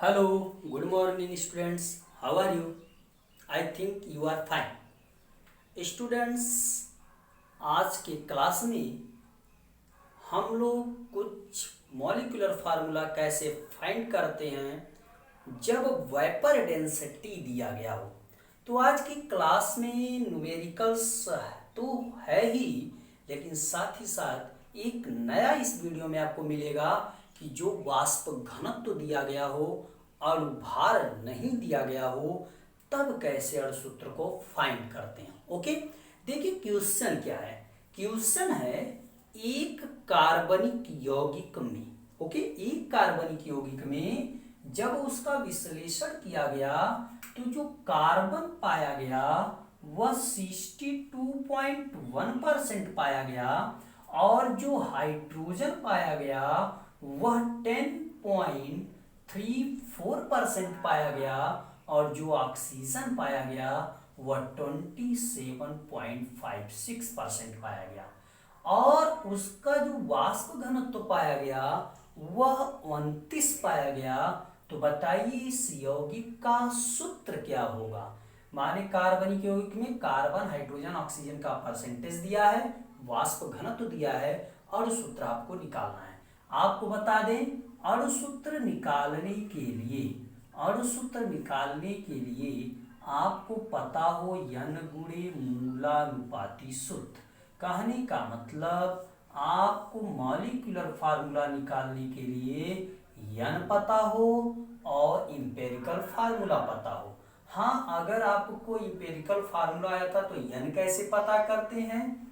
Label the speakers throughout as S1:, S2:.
S1: Hello, good morning students. How are you? I think you are fine. Students, आज के class में हम लोग कुछ मॉलिक्यूलर फार्मूला कैसे फाइंड करते हैं जब वेपर डेंसिटी दिया गया हो। तो आज की क्लास में न्यूमेरिकल्स तो है ही, लेकिन साथ ही साथ एक नया इस वीडियो में आपको मिलेगा कि जो वाष्प घनत्व दिया गया हो और भार नहीं दिया गया हो तब कैसे अणु सूत्र को फाइंड करते हैं। ओके, देखिए क्वेश्चन क्या है। क्वेश्चन है एक कार्बनिक यौगिक में, ओके, एक कार्बनिक यौगिक में जब उसका विश्लेषण किया गया तो जो कार्बन पाया गया वह 62.1% पाया गया और जो हाइड्रोजन पाया गया वह 10.34% पाया गया और जो ऑक्सीजन पाया गया वह 27.56% पाया गया और उसका जो वाष्प घनत्व पाया गया वह 29 पाया गया। तो बताइए इस यौगिक का सूत्र क्या होगा। माने कार्बनिक यौगिक में कार्बन, हाइड्रोजन, ऑक्सीजन का परसेंटेज दिया है, वाष्प घनत्व दिया है, अणु सूत्र आपको निकालना है। आपको बता दें अणु सूत्र निकालने के लिए आपको पता हो n गुणे मूलानुपाती सूत्र। कहने का मतलब आपको मॉलिक्यूलर फार्मूला निकालने के लिए n पता हो और इंपेरिकल फार्मूला पता हो। हाँ, अगर आपको इंपेरिकल फार्मूला आया था तो n कैसे पता करते हैं।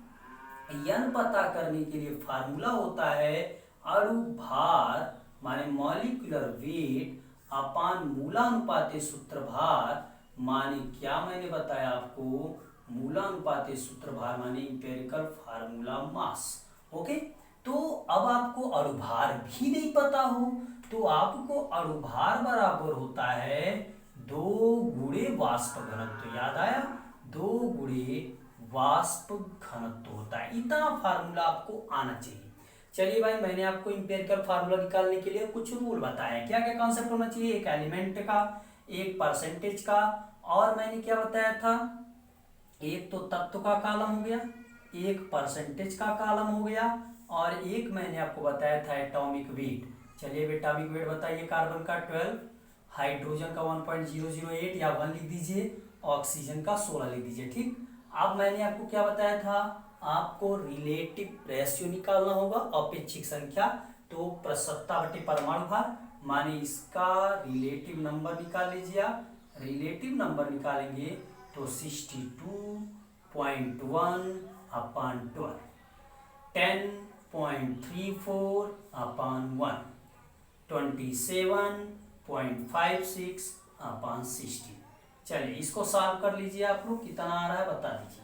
S1: n पता करने के लिए फार्मूला होता है अणु भार माने मॉलिक्यूलर वेट अपान मूलानुपाती सूत्र भार। माने क्या मैंने बताया आपको, मूलानुपाती सूत्र भार माने इंपेरिकल फार्मूला मास। ओके, तो अब आपको अणु भार भी नहीं पता हो तो आपको अणु भार बराबर होता है 2 गुणे वाष्प घनत्व। याद आया, 2 गुणे वाष्प घनत्व होता है। इतना फार्मूला आपको आना चाहिए। चलिए भाई, मैंने आपको इंपेरिकल फार्मूला निकालने के लिए कुछ रूल बताया। क्या क्या कॉन्सेप्ट होना चाहिए, एक एलिमेंट का, एक परसेंटेज का, और मैंने क्या बताया था, एक तो तत्व का कॉलम हो गया, एक परसेंटेज का कॉलम हो गया और एक मैंने आपको बताया था एटॉमिक वेट। चलिए एटॉमिक वेट बताइए। कार्बन का 12, हाइड्रोजन का 1.008 या 1 लिख दीजिए, ऑक्सीजन का 16 लिख दीजिए। ठीक, अब मैंने आपको क्या बताया था, आपको रिलेटिव रेशियो निकालना होगा, अपेक्षिक संख्या। तो प्रसत्ता बटे परमाणु भार माने इसका रिलेटिव नंबर निकाल लीजिए आप। रिलेटिव नंबर निकालेंगे तो 62.1 अपान 12, 10.34 अपान 1, 27.56 अपान 16। चलिए इसको सॉल्व कर लीजिए आप लोग, कितना आ रहा है बता दीजिए।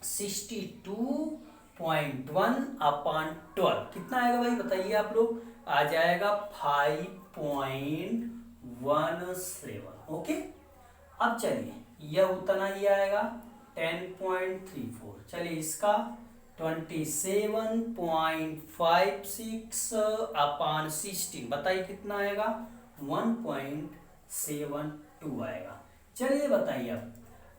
S1: 62.1 अपान 12 कितना आएगा भाई बताइए आप लोग। आ जाएगा 5.17। ओके, अब चलिए यह उतना ही आएगा 10.34। चलिए इसका 27.56 अपान 16 बताइए कितना आएगा, 1.72 आएगा। चलिए बताइए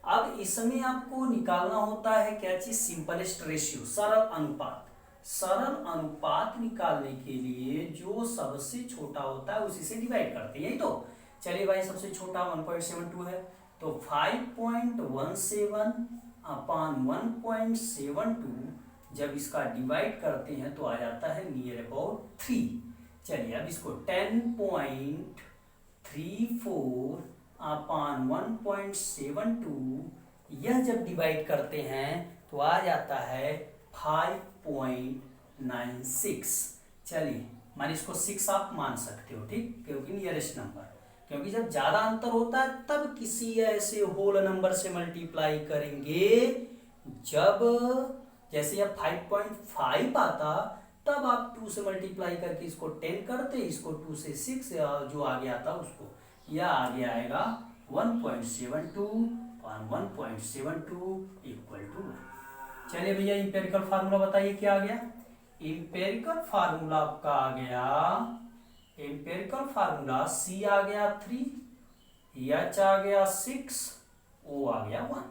S1: अब इसमें आपको निकालना होता है क्या चीज, सिंपलेस्ट रेशियो, सरल अनुपात। सरल अनुपात निकालने के लिए जो सबसे छोटा होता है उसी से डिवाइड करते हैं, यही तो। चलिए भाई, सबसे छोटा 1.72 है तो 5.17 अपान 1.72 जब इसका डिवाइड करते हैं तो आ जाता है नियर अबाउट 3। चलिए अब इसको 10.34 अपान 1.72 यह जब डिवाइड करते हैं तो आ जाता है 5.96। चलिए मान इसको 6 आप मान सकते हो, ठीक, क्योंकि नियरेस्ट नंबर। क्योंकि जब ज्यादा अंतर होता है तब किसी ऐसे होल नंबर से मल्टीप्लाई करेंगे जब जैसे अब 5.5 आता तब आप 2 से मल्टीप्लाई करके इसको 10 करते, इसको 2 से 6 जो आगे आता उसको, यह आगे आएगा 1.72 और 1.72 इक्वल टू 1। चलिए भैया इंपेरिकल फार्मूला बताइए क्या आ गया। इंपेरिकल फार्मूला आपका आ गया एम्पेरिकल फार्मूला C आ गया 3, H आ गया 6, O आ गया 1।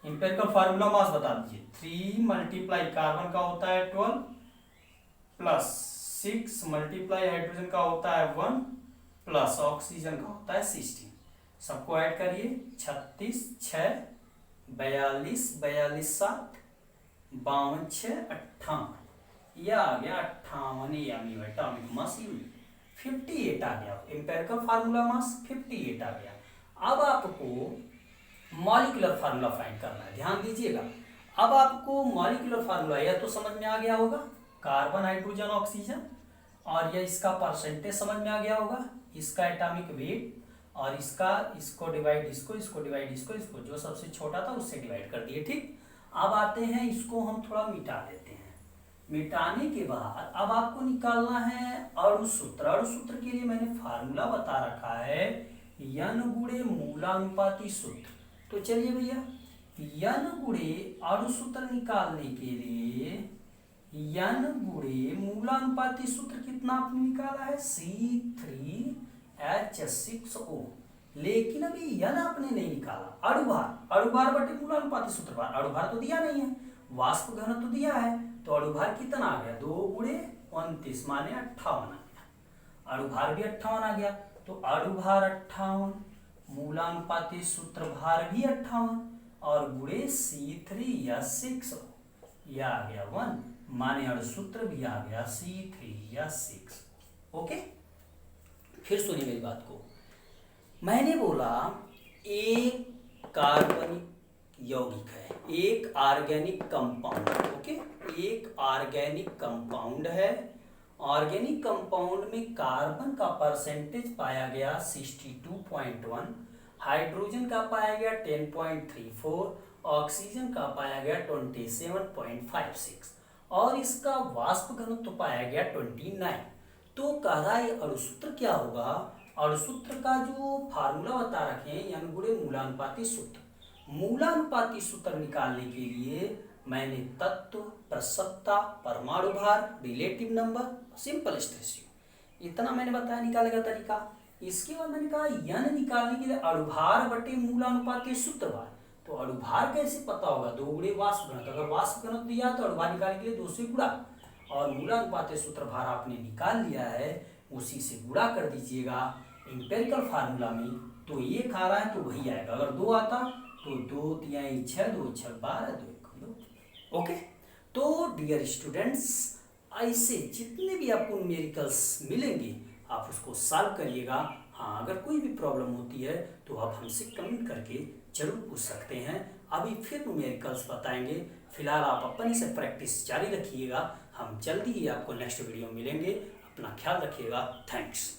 S1: एम्पेरिकल फार्मूला मास बता दीजिए। 3 मल्टीप्लाई कार्बन का होता है 12 प्लस 6 मल्टीप्लाई हाइड्रोजन का होता है 1 प्लस ऑक्सीजन का होता है 16। सबको ऐड करिए। 36 6 42 42 7 52 6 58। यह आ गया 58 यानी एटॉमिक मास यूनिट 58 आ गया। एम्पेरिकल फार्मूला मास 58 आ गया। अब आपको मॉलिक्यूलर फार्मूला फाइंड करना है, ध्यान दीजिएगा। अब आपको मॉलिक्यूलर फार्मूला यह तो समझ में आ गया होगा, कार्बन हाइड्रोजन ऑक्सीजन, और यह इसका परसेंटेज समझ में आ गया होगा, इसका एटॉमिक वेट, और इसको डिवाइड इसको डिवाइड इसको जो सबसे छोटा था उससे डिवाइड कर दिए। ठीक, अब आते हैं इसको हम थोड़ा मिटा देते हैं। मिटाने के बाद अब आपको निकालना है अणुसूत्र। अणुसूत्र के लिए मैंने फार्मूला बता रखा है n गुणे मूलानुपाती सूत्र। तो चलिए भैया n गुणे अणुसूत्र निकालने के लिए n गुणे मूलानुपाती सूत्र कितना आपने निकाला है C3H6O। लेकिन अभी n आपने नहीं निकाला। अणुभार बटे मूलानुपाती सूत्र भार। अणुभार तो दिया नहीं है, वाष्प घन तो दिया है, तो अणुभार कितना आ गया 2 गुणे 29 माने 58 आ गया। अणुभार भी 58 आ गया। तो अणुभार 58, मूलानुपाती सूत्र भार भी 58 और गुणे C3H6 यह आ गया 1 माने अणुसूत्र भी आ गया C3H6। ओके, फिर सुनिए मेरी बात को। मैंने बोला एक कार्बनिक यौगिक है, एक ऑर्गेनिक कंपाउंड। ओके, एक ऑर्गेनिक कंपाउंड है। ऑर्गेनिक कंपाउंड में कार्बन का परसेंटेज पाया गया 62.1, हाइड्रोजन का पाया गया 10.34, ऑक्सीजन का पाया गया 27.56 और इसका वाष्प घनत्व पाया गया 29। तो कह रहा है अणुसूत्र क्या होगा। अणुसूत्र का जो फार्मूला बता रखे हैं n गुणे मूलानुपाती सूत्र। मूलानुपाती सूत्र निकालने के लिए मैंने तत्व, प्रसवता, परमाणु भार, रिलेटिव नंबर, सिंपलेस्ट रेशियो, इतना मैंने बताया निकालने का तरीका। इसके बाद मैंने कहा n निकालने के लिए अणुभार बटे मूलानुपाती सूत्र भार। तो अणुभार कैसे पता होगा 2 गुणे वाष्प घनत्व। अगर वाष्प घनत्व दिया तो अणुभार निकालने के लिए 2 से गुणा, और मूलानुपाती सूत्र भार आपने निकाल लिया है, उसी से गुणा कर दीजिएगा एम्पेरिकल फार्मूला में। तो 1 आ रहा है तो वही आएगा। अगर 2 आता तो 2 3 6 2 6 12 2 1 2। ओके, तो डियर स्टूडेंट्स, ऐसे जितने भी आपको न्यूमेरिकल्स मिलेंगे आप उसको सॉल्व करिएगा। हाँ, अगर कोई भी प्रॉब्लम होती है तो आप हमसे कमेंट करके जरूर पूछ सकते हैं। अभी फिर न्यूमेरिकल्स बताएंगे। फिलहाल आप अपनी से प्रैक्टिस जारी रखिएगा। हम जल्दी ही आपको नेक्स्ट वीडियो मिलेंगे। अपना ख्याल रखिएगा। थैंक्स।